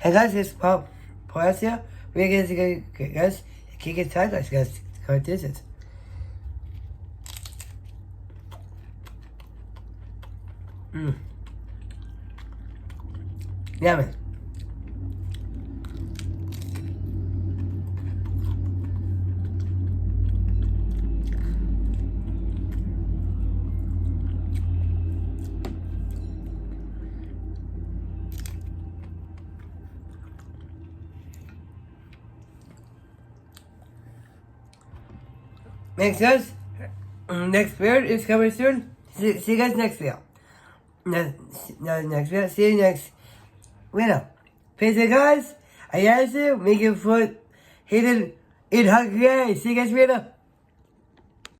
Hey guys, it's Paul here. We're going to go, guys, kick it tight, guys. How is it? Yeah, man. Next guys, next video is coming soon. See you guys next video. Next video. See you next video. Peace guys. I asked you, make your foot hidden in hungry. See you guys later.